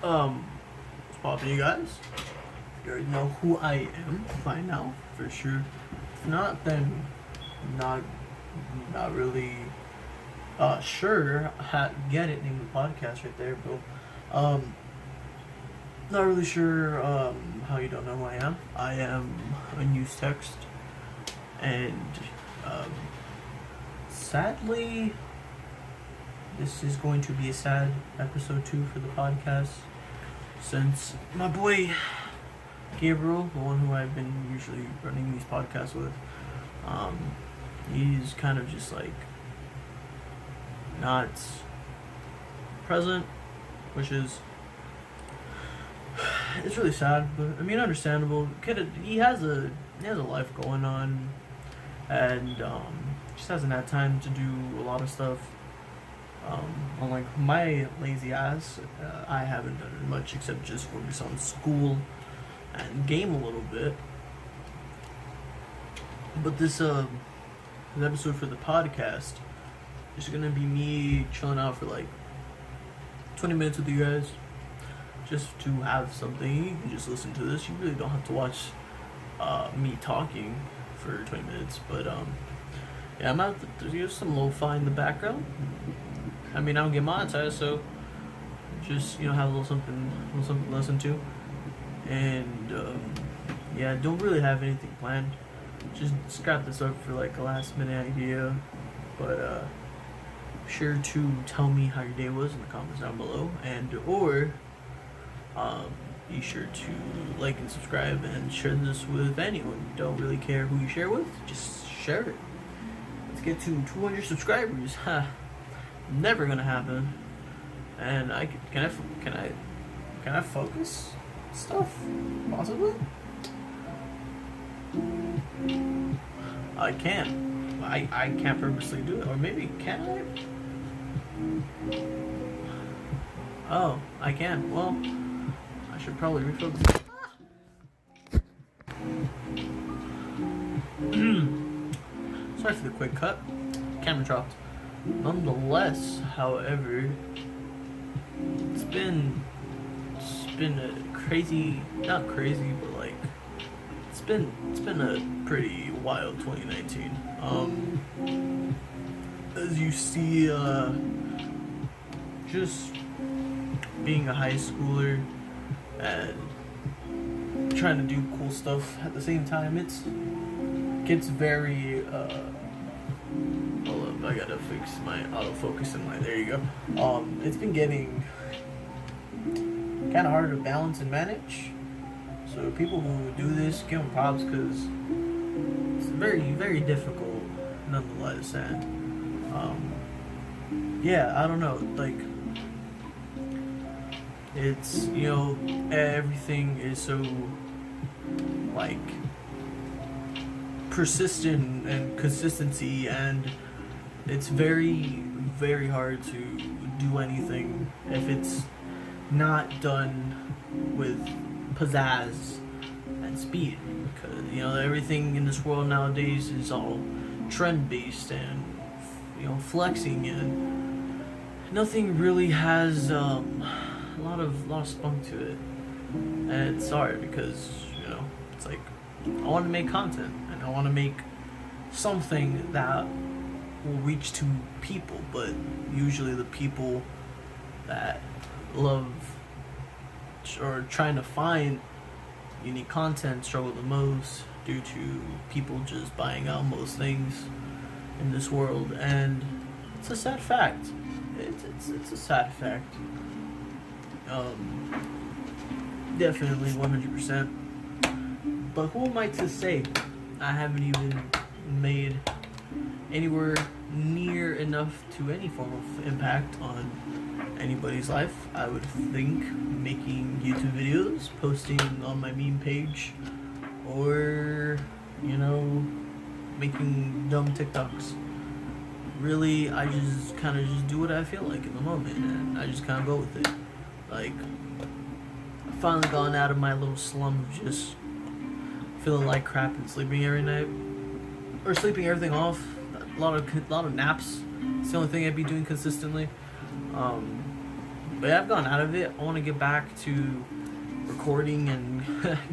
What's poppin', you guys? You already know who I am by now, for sure. If not, then not not really sure. Get it, name the podcast right there, bro. Not really sure how you don't know who I am. I am a news text, and um, sadly, this is going to be a sad episode 2 for the podcast, since my boy Gabriel, the one who I've been usually running these podcasts with, he's kind of just like not present, which is it's really sad, but I mean understandable. He has a life going on, and just hasn't had time to do a lot of stuff. Unlike my lazy ass, I haven't done much except just focus on school and game a little bit. But this episode for the podcast is gonna be me chilling out for like 20 minutes with you guys, just to have something. You can just listen to this. You really don't have to watch me talking for 20 minutes. But yeah, I'm out. There's some lo-fi in the background. I mean, I don't get monetized, so just have a little something to listen to. And yeah, don't really have anything planned. Just scrap this up for like a last minute idea. But sure to tell me how your day was in the comments down below, and or be sure to like and subscribe and share this with anyone. Don't really care who you share with, just share it. Let's get to 200 subscribers. Never gonna happen. And can I focus stuff possibly? I can. I can't purposely do it, or maybe can I? Oh, I can. Well, I should probably refocus. Sorry for the quick cut. Camera dropped. Nonetheless, however, it's been a crazy, not crazy, but like it's been a pretty wild 2019. As you see, just being a high schooler and trying to do cool stuff at the same time, it gets very hold up, I gotta fix my autofocus and there you go. It's been getting kind of hard to balance and manage. So people who do this, give them props, because it's very, very difficult nonetheless. And yeah, I don't know, like it's everything is so like persistent and consistency, and it's very, very hard to do anything if it's not done with pizzazz and speed, because everything in this world nowadays is all trend based and flexing, and nothing really has a lot of spunk to it. And it's hard because it's like I want to make content, and I want to make something that will reach to people, but usually the people that love or trying to find unique content struggle the most due to people just buying out most things in this world. And it's a sad fact. It's a sad fact. Definitely 100%. But who am I to say I haven't even made anywhere near enough to any form of impact on anybody's life? I would think making YouTube videos, posting on my meme page, or making dumb TikToks. Really, I just kind of just do what I feel like in the moment, and I just kind of go with it. Like, I've finally gone out of my little slum of just feeling like crap and sleeping every night, or sleeping everything off. A lot of naps. It's the only thing I'd be doing consistently. But I've gone out of it. I want to get back to recording and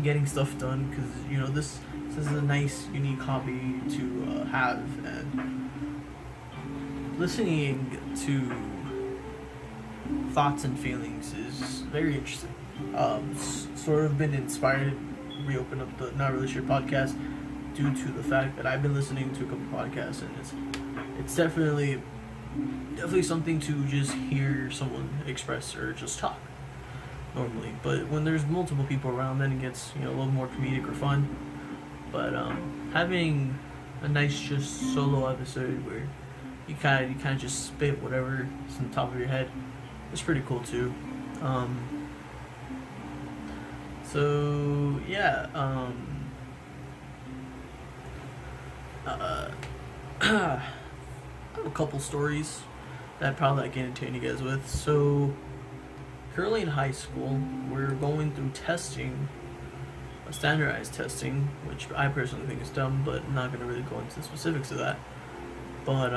getting stuff done, because this is a nice, unique hobby to have, and listening to thoughts and feelings is very interesting. Sort of been inspired to reopen up the Not Really Sure podcast due to the fact that I've been listening to a couple podcasts, and it's definitely something to just hear someone express or just talk normally. But when there's multiple people around, then it gets a little more comedic or fun. But having a nice just solo episode where you kind of just spit whatever's on the top of your head, it's pretty cool too. So yeah, I have a couple stories that I'd probably like to entertain you guys with. So currently in high school, we're going through testing, standardized testing, which I personally think is dumb, but I'm not going to really go into the specifics of that. But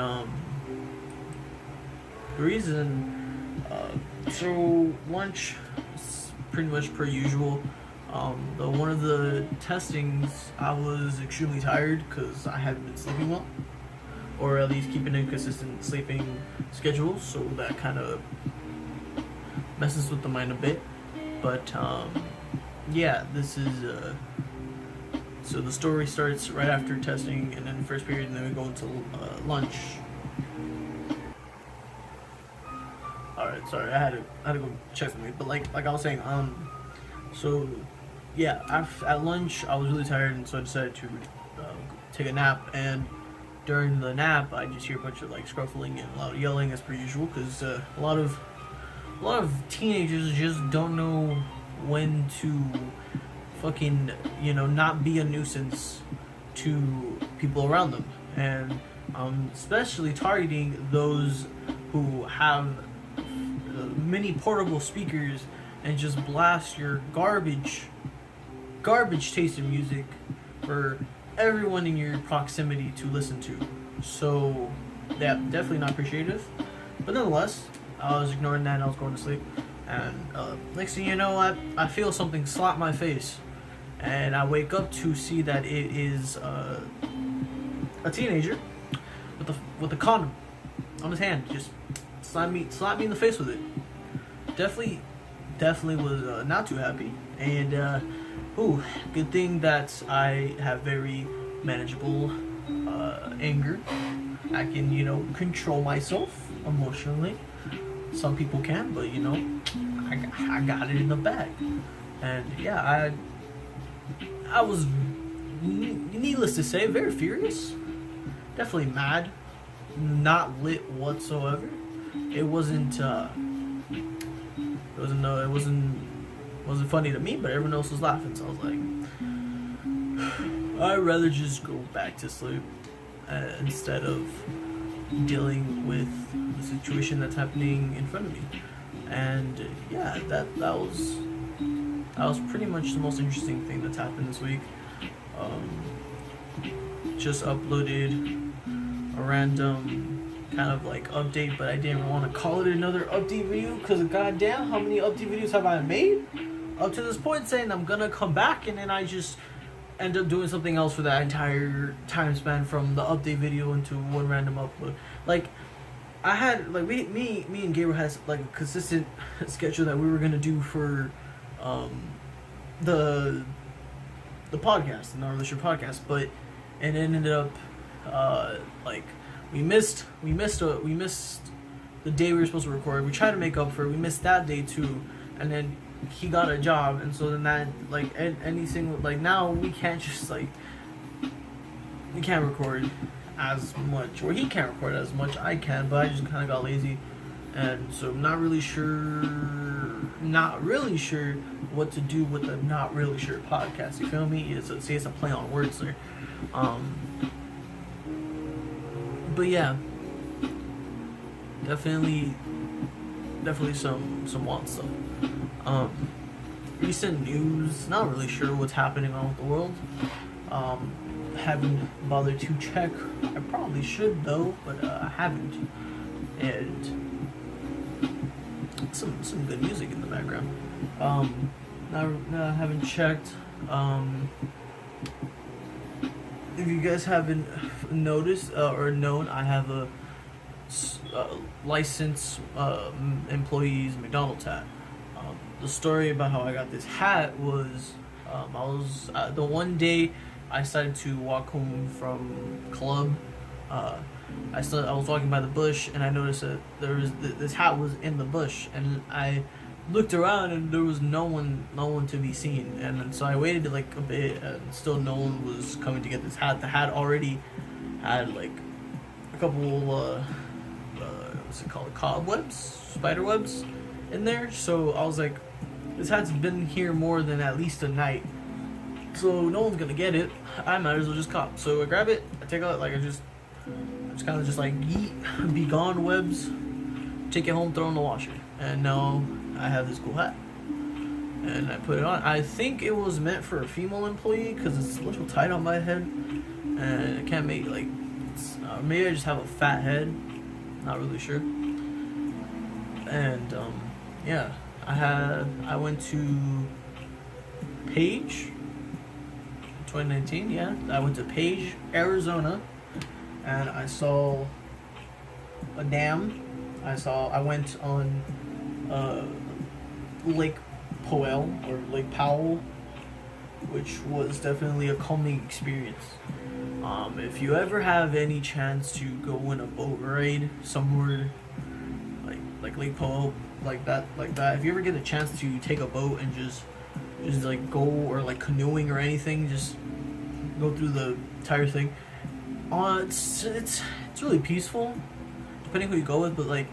the reason, so lunch is pretty much per usual. One of the testings, I was extremely tired because I haven't been sleeping well, or at least keeping a consistent sleeping schedule, so that kind of messes with the mind a bit. But yeah, this is so the story starts right after testing, and then the first period, and then we go into lunch. All right, sorry, I had to go check something, but like I was saying, so yeah, at lunch I was really tired, and so I decided to take a nap. And during the nap, I just hear a bunch of scruffling and a lot of yelling as per usual, because a lot of teenagers just don't know when to fucking not be a nuisance to people around them, and especially targeting those who have mini portable speakers and just blast your garbage tasting music for everyone in your proximity to listen to. So yeah, definitely not appreciative. But nonetheless, I was ignoring that and I was going to sleep. And next thing you know, I feel something slap my face, and I wake up to see that it is a teenager with a condom on his hand, just slap me in the face with it. Definitely was not too happy. And good thing that I have very manageable anger. I can control myself emotionally. Some people can, but I got it in the bag. And yeah, I was, needless to say, very furious. Definitely mad. Not lit whatsoever. It wasn't funny to me, but everyone else was laughing. So I was like, I'd rather just go back to sleep instead of dealing with the situation that's happening in front of me. And yeah, that was pretty much the most interesting thing that's happened this week. Just uploaded a random kind of update, but I didn't want to call it another update video, because goddamn, how many update videos have I made up to this point, saying I'm gonna come back, and then I just end up doing something else for that entire time span from the update video into one random upload. I had me and Gabriel had a consistent schedule that we were gonna do for the podcast, the Not Really Sure podcast, but it ended up we missed the day we were supposed to record. We tried to make up for it. We missed that day too, and then he got a job, and so then that anything now we can't just we can't record as much, or he can't record as much. I can, but I just kind of got lazy, and so I'm not really sure what to do with the Not Really Sure podcast. You feel me? It's a play on words there. But yeah, definitely some wild stuff. Recent news, not really sure what's happening on with the world. Haven't bothered to check. I probably should though, but I haven't. And some good music in the background. Now I haven't checked. If you guys haven't noticed or known, I have a licensed employees McDonald's hat. The story about how I got this hat was I was the one day I decided to walk home from club. I was walking by the bush and I noticed that this hat was in the bush, and I looked around and there was no one to be seen, and so I waited like a bit and still no one was coming to get this hat. The hat already had like a couple what's it called, cobwebs, spider webs in there. So I was like, this hat's been here more than at least a night, so no one's gonna get it. I might as well just cop. So I grab it, I take out, like I just kind of just like yeet, be gone webs, take it home, throw it in the washer, and now I have this cool hat. And I put it on. I think it was meant for a female employee because it's a little tight on my head, and I can't make like maybe I just have a fat head. Not really sure. And yeah, I went to Page 2019. Yeah, I went to Page, Arizona, and I saw a dam. I went on Lake Powell or Lake Powell, which was definitely a calming experience. If you ever have any chance to go on a boat ride somewhere like Lake Powell, like that, if you ever get a chance to take a boat and just like go, or like canoeing or anything, just go through the entire thing. It's really peaceful, depending who you go with, but like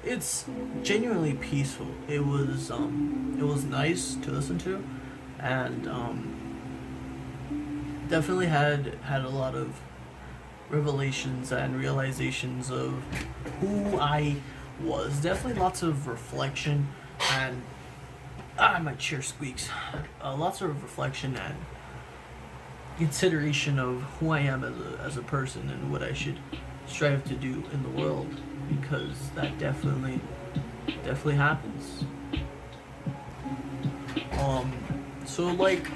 it's genuinely peaceful. It was nice to listen to, and definitely had a lot of revelations and realizations of who I was. Definitely lots of reflection and my chair squeaks. Lots of reflection and consideration of who I am as a person and what I should strive to do in the world, because that definitely happens. So like,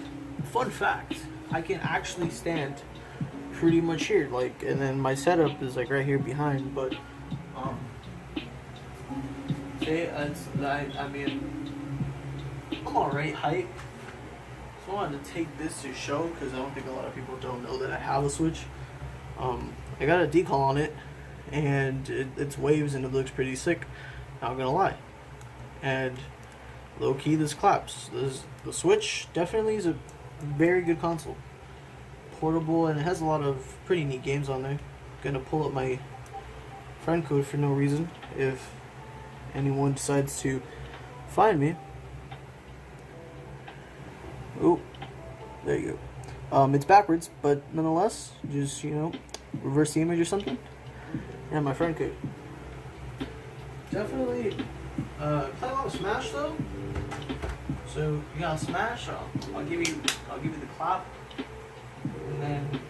fun fact, I can actually stand pretty much here, like, and then my setup is like right here behind, but I mean, I'm alright height. So I wanted to take this to show, because I don't think a lot of people don't know that I have a Switch. I got a decal on it, and it's waves and it looks pretty sick, not gonna lie. And low key, this claps. The Switch definitely is a very good console, portable, and it has a lot of pretty neat games on there. Gonna pull up my friend code for no reason if anyone decides to find me. Oh, there you go. It's backwards, but nonetheless, just, reverse the image or something. And my friend code. Definitely play a lot of Smash though. So you got Smash. I'll give you the clap, and then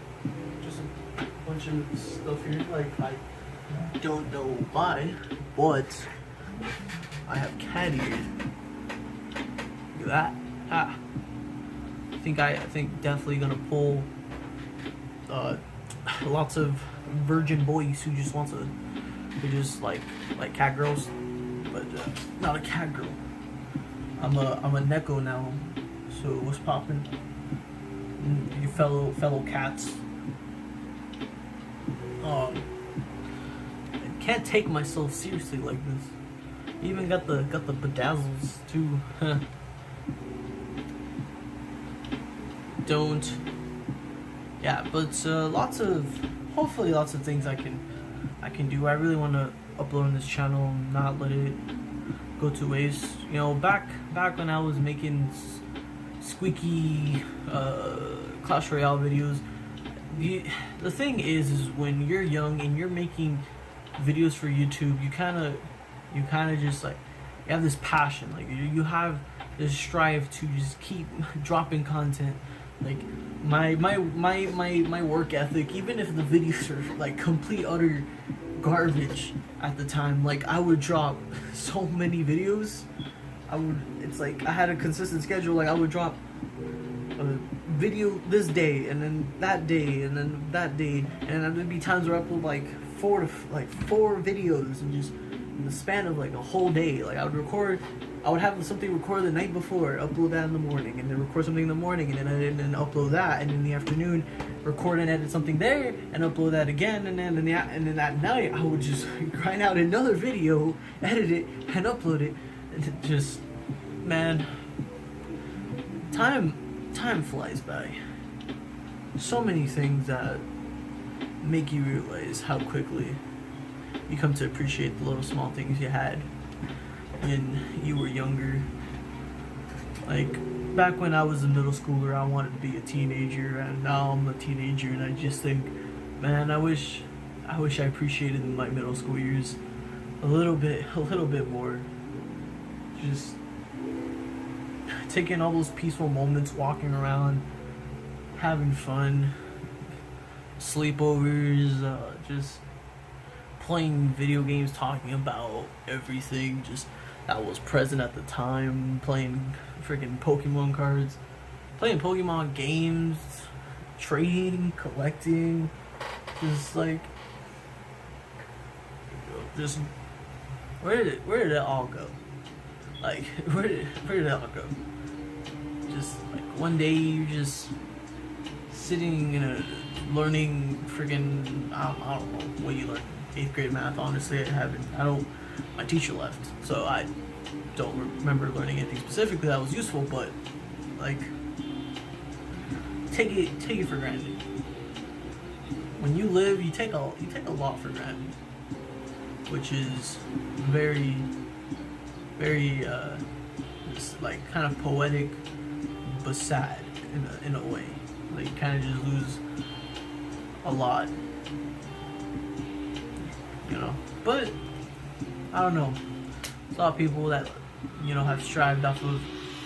just a bunch of stuff here. Like, I don't know why, but I have cat ears. Look at that. I think definitely gonna pull lots of virgin boys who just like cat girls, but not a cat girl. I'm a neko now. So what's poppin'? You fellow cats. I can't take myself seriously like this. Even got the bedazzles too. Don't. Yeah, but hopefully lots of things I can do. I really want to upload on this channel and not let it go to waste. Back when I was making squeaky Clash Royale videos, the thing is when you're young and you're making videos for YouTube, you kind of just like, you have this passion, like you have this strive to just keep dropping content. Like my work ethic, even if the videos are like complete utter garbage at the time. Like, I would drop so many videos. It's like I had a consistent schedule. Like, I would drop a video this day, and then that day, and then that day, and then there'd be times where I upload like four videos, and just in the span of like a whole day. Like, I would have something recorded the night before, upload that in the morning, and then record something in the morning, and then edit and upload that, and in the afternoon record and edit something there, and upload that again, and then at night I would just grind out another video, edit it, and upload it. And it just, man, time flies by. So many things that make you realize how quickly you come to appreciate the little small things you had when you were younger. Like, back when I was a middle schooler, I wanted to be a teenager, and now I'm a teenager, and I just think, man, I wish I appreciated my middle school years a little bit more. Just taking all those peaceful moments, walking around, having fun, sleepovers, just playing video games, talking about everything just that was present at the time, playing freaking Pokemon cards, playing Pokemon games, trading, collecting, just like, just where did it all go? Like, where did it all go? Just like one day you're just sitting in a learning freaking I don't know what you learned. 8th grade math, honestly, my teacher left, so I don't remember learning anything specifically that was useful, but like, take it for granted. When you live, you take a lot for granted, which is very, very like kind of poetic but sad in a way. Like, you kind of just lose a lot, you know. But I don't know. There's a lot of people that, you know, have strived off of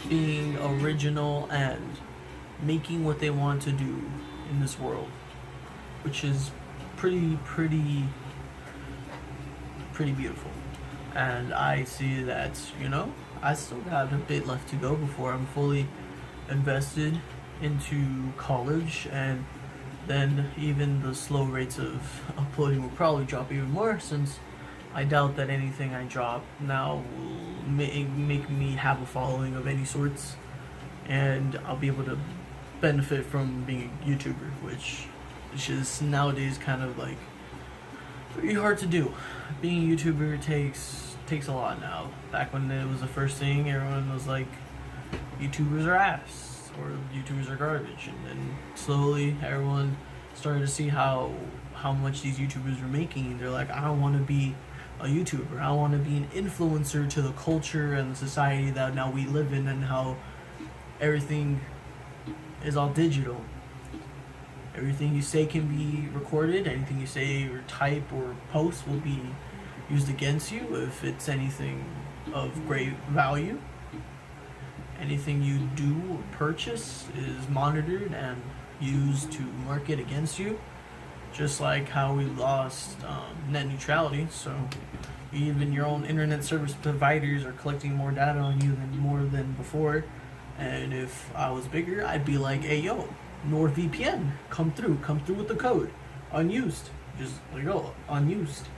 being original and making what they want to do in this world, which is pretty beautiful. And I see that, you know, I still got a bit left to go before I'm fully invested into college, and then even the slow rates of uploading will probably drop even more, since I doubt that anything I drop now will make me have a following of any sorts, and I'll be able to benefit from being a YouTuber, which is nowadays kind of like pretty hard to do. Being a YouTuber takes a lot now. Back when it was the first thing, everyone was like, YouTubers are ass, or YouTubers are garbage, and then slowly everyone started to see how much these YouTubers were making, and they're like, I don't want to be a YouTuber, I want to be an influencer to the culture and the society that now we live in, and how everything is all digital. Everything you say can be recorded, anything you say or type or post will be used against you if it's anything of great value. Anything you do or purchase is monitored and used to market against you, just like how we lost net neutrality. So even your own internet service providers are collecting more data on you than before. And if I was bigger, I'd be like, hey yo, NordVPN, come through with the code, unused, just like, oh, unused,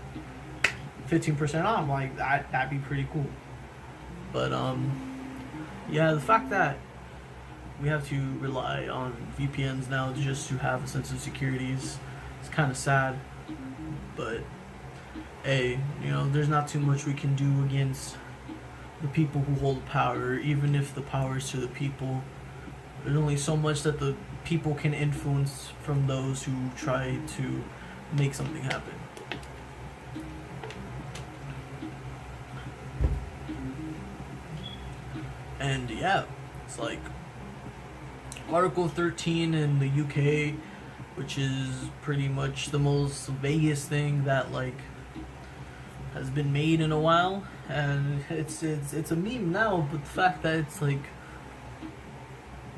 15% off. Like, that'd be pretty cool. But yeah, the fact that we have to rely on VPNs now just to have a sense of security is kind of sad. But hey, you know, there's not too much we can do against the people who hold power. Even if the power is to the people, there's only so much that the people can influence from those who try to make something happen. And yeah, it's like Article 13 in the UK, which is pretty much the most vaguest thing that like has been made in a while, and it's a meme now. But the fact that it's like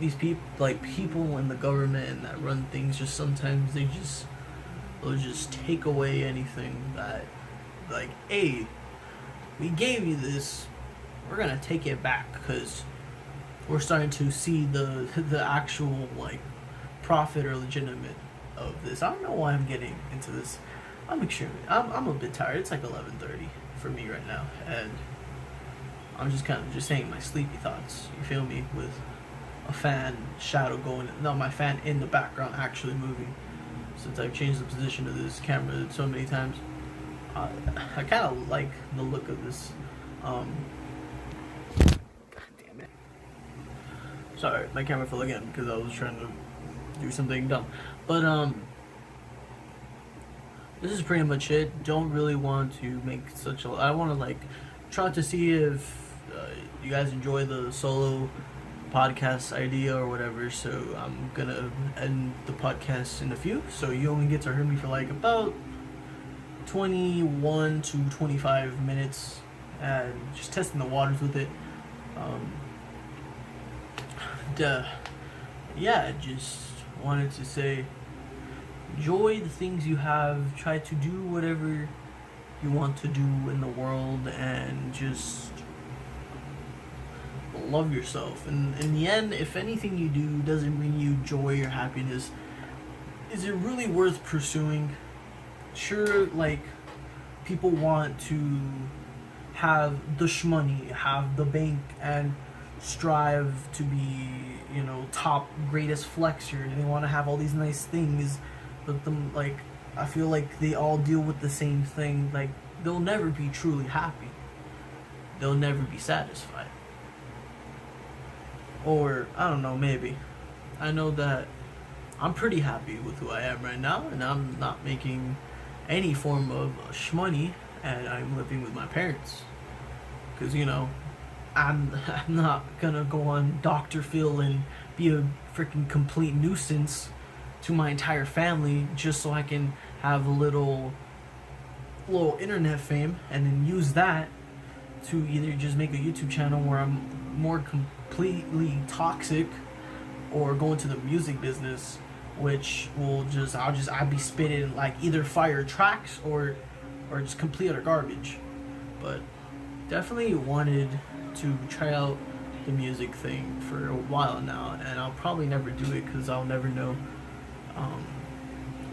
these people in the government and that run things, just sometimes they'll just take away anything that like, hey, we gave you this, we're gonna take it back because we're starting to see the actual like profit or legitimate of this. I don't know why I'm getting into this. I'm a bit tired. It's like 11:30 for me right now, and I'm just kind of just saying my sleepy thoughts. You feel me? With a fan shadow going, no, my fan in the background actually moving. Since I've changed the position of this camera so many times, I kind of like the look of this. God damn it! Sorry, my camera fell again because I was trying to do something dumb. But this is pretty much it. Don't really want to make such a. I want to like try to see if you guys enjoy the solo podcast idea or whatever. So I'm gonna end the podcast in a few. So you only get to hear me for like about 21 to 25 minutes, and just testing the waters with it. Yeah, just wanted to say, enjoy the things you have. Try to do whatever you want to do in the world, and just love yourself. And in the end, if anything you do doesn't bring you joy or happiness, is it really worth pursuing? Sure, like, people want to have the shmoney, have the bank, and strive to be, you know, top greatest flexer, and they want to have all these nice things, but them, like, I feel like they all deal with the same thing. Like, they'll never be truly happy. They'll never be satisfied. Or, I don't know, maybe. I know that I'm pretty happy with who I am right now, and I'm not making any form of shmoney, and I'm living with my parents. Because, you know, I'm not gonna go on Dr. Phil and be a freaking complete nuisance to my entire family just so I can have a little internet fame, and then use that to either just make a YouTube channel where I'm more completely toxic, or go into the music business, which will I'll be spitting like either fire tracks or just complete utter garbage. But definitely wanted to try out the music thing for a while now, and I'll probably never do it because I'll never know.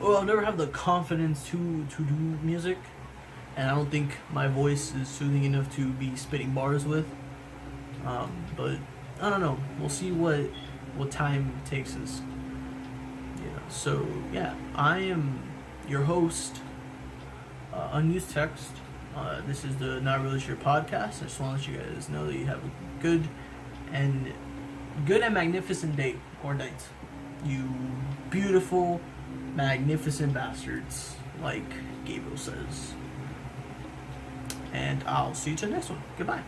I'll never have the confidence to do music, and I don't think my voice is soothing enough to be spitting bars with. But I don't know. We'll see what time takes us. Yeah. So yeah, I am your host, Unused Text. This is the Not Really Sure podcast. I just want to let you guys know that you have a good and magnificent day or night. You beautiful, magnificent bastards, like Gabriel says. And I'll see you to the next one. Goodbye.